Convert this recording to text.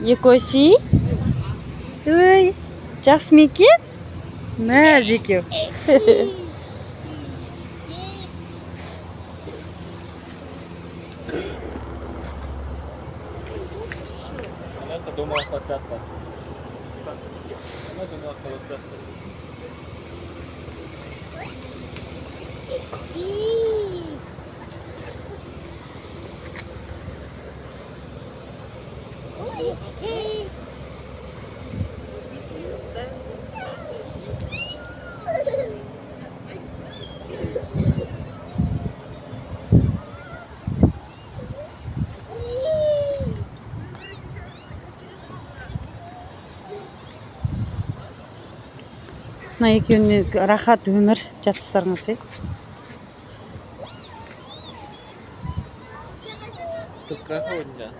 Якоси? Ой, час мики? На, Зикю. Она думала, что это. Она думала, что вот это. На екеуіне рахат өмір жатыстарыңыз. Тут какой-то.